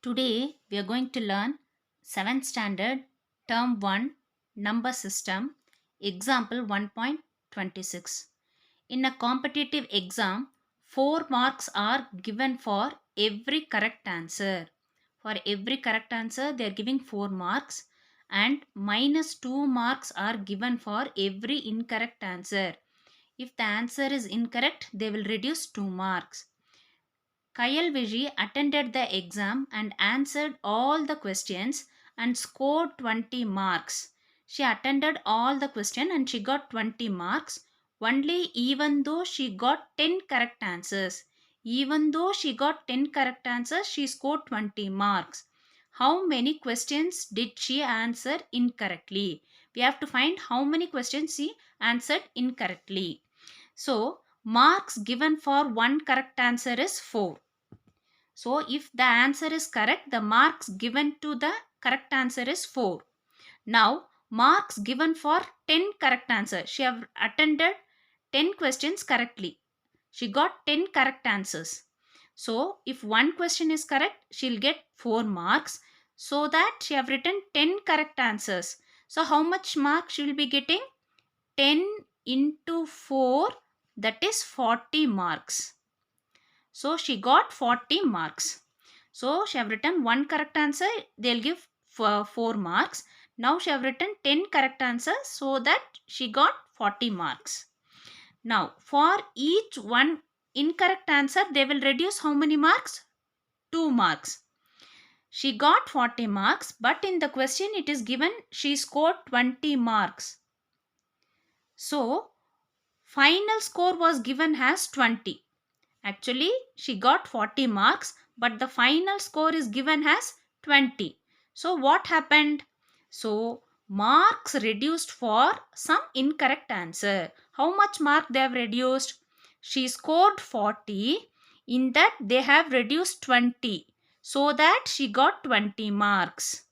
Today we are going to learn 7th standard term 1 number system example 1.26. In a competitive exam, 4 marks are given for every correct answer. For every correct answer they are giving 4 marks and minus 2 marks are given for every incorrect answer. If the answer is incorrect, they will reduce 2 marks. Kayal Viji attended the exam and answered all the questions and scored 20 marks. She attended all the questions and she got 20 marks only even though she got 10 correct answers. Even though she got 10 correct answers, she scored 20 marks. How many questions did she answer incorrectly? We have to find how many questions she answered incorrectly. So, marks given for one correct answer is 4. So if the answer is correct, the marks given to the correct answer is 4. Now marks given for 10 correct answers. She have attended 10 questions correctly. She got 10 correct answers. So if one question is correct, she'll get 4 marks. So that she have written 10 correct answers. So how much marks she will be getting? 10 into 4, that is 40 marks. So she got 40 marks. So she have written one correct answer, they'll give 4 marks. Now she have written 10 correct answers, so that she got 40 marks. Now for each one incorrect answer, they will reduce how many marks? 2 marks. She got 40 marks, but in the question it is given she scored 20 marks. So final score was given as 20. Actually, she got 40 marks, but the final score is given as 20. So, what happened? So, marks reduced for some incorrect answer. How much mark they have reduced? She scored 40. In that, they have reduced 20. So that she got 20 marks.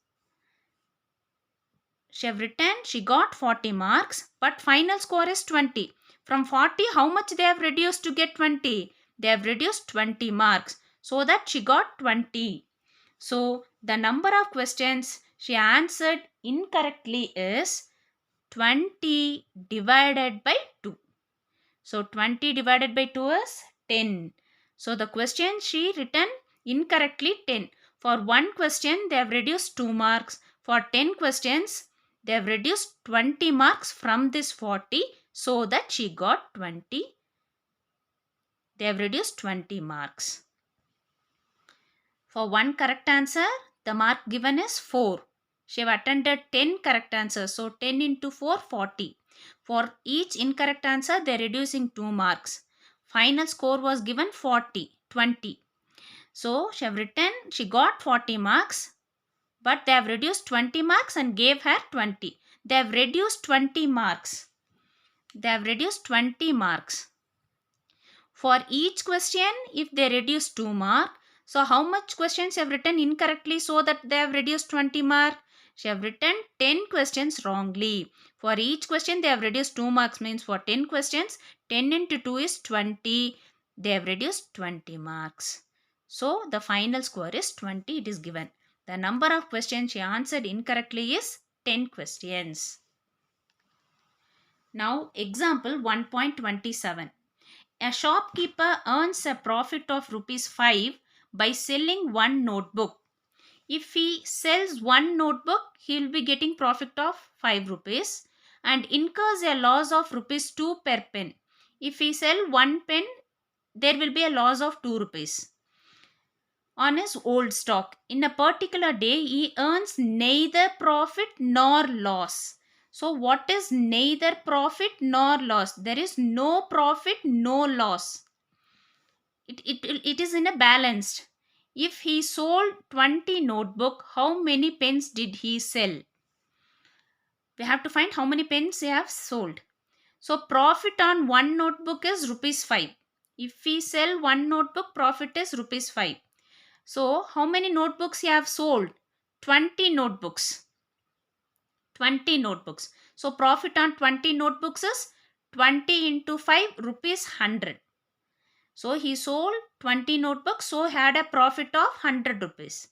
She have written she got 40 marks, but final score is 20. From 40, how much they have reduced to get 20? They have reduced 20 marks, so that she got 20. So the number of questions she answered incorrectly is 20 divided by 2. So 20 divided by 2 is 10. So the question she written incorrectly 10. For one question they have reduced 2 marks. For 10 questions they have reduced 20 marks from this 40, so that she got 20. They have reduced 20 marks. For one correct answer, the mark given is 4. She have attended 10 correct answers. So 10 into 4, 40. For each incorrect answer, they are reducing 2 marks. Final score was given 40, 20. So she have written, she got 40 marks, but they have reduced 20 marks and gave her 20. They have reduced 20 marks. They have reduced 20 marks. For each question, if they reduce 2 marks, so how much questions have written incorrectly so that they have reduced 20 marks? She have written 10 questions wrongly. For each question they have reduced 2 marks, means for 10 questions 10 into 2 is 20. They have reduced 20 marks. So the final score is 20, it is given. The number of questions she answered incorrectly is 10 questions. Now example 1.27. A shopkeeper earns a profit of rupees 5 by selling one notebook. If he sells one notebook, he will be getting profit of 5 rupees and incurs a loss of rupees 2 per pen. If he sell one pen, there will be a loss of 2 rupees. On his old stock, in a particular day, he earns neither profit nor loss. So what is neither profit nor loss? There is no profit, no loss. It is in a balanced. If he sold 20 notebook, how many pens did he sell? We have to find how many pens he have sold. So profit on one notebook is rupees 5. If we sell one notebook, profit is rupees 5. So how many notebooks he have sold? 20 notebooks. 20 notebooks. So profit on 20 notebooks is 20 into 5, rupees 100. So he sold 20 notebooks, so had a profit of 100 rupees.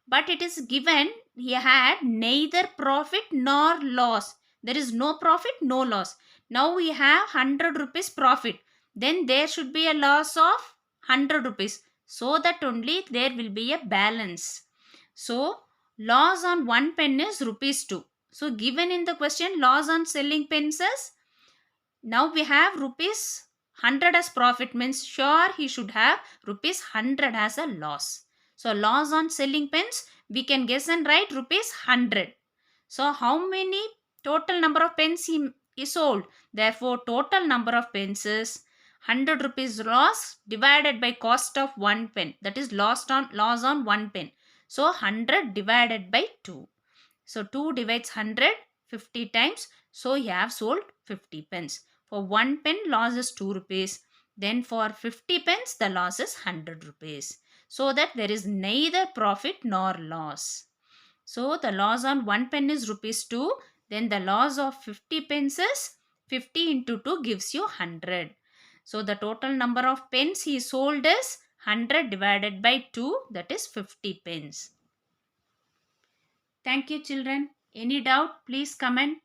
But it is given he had neither profit nor loss. There is no profit, no loss. Now we have 100 rupees profit. Then there should be a loss of 100 rupees. So that only there will be a balance. So loss on one pen is rupees 2. So given in the question, loss on selling pens is, now we have rupees 100 as profit, means sure he should have rupees 100 as a loss. So loss on selling pens, we can guess and write rupees 100. So how many total number of pens he sold? Therefore total number of pens is 100 rupees loss divided by cost of one pen, that is loss on one pen. So 100 divided by 2. So 2 divides 100 50 times. So you have sold 50 pens. For 1 pen loss is 2 rupees. Then for 50 pens the loss is 100 rupees. So that there is neither profit nor loss. So the loss on 1 pen is rupees 2. Then the loss of 50 pens is 50 into 2 gives you 100. So the total number of pens he sold is 100 divided by 2, that is 50 pens. Thank you children. Any doubt, please comment.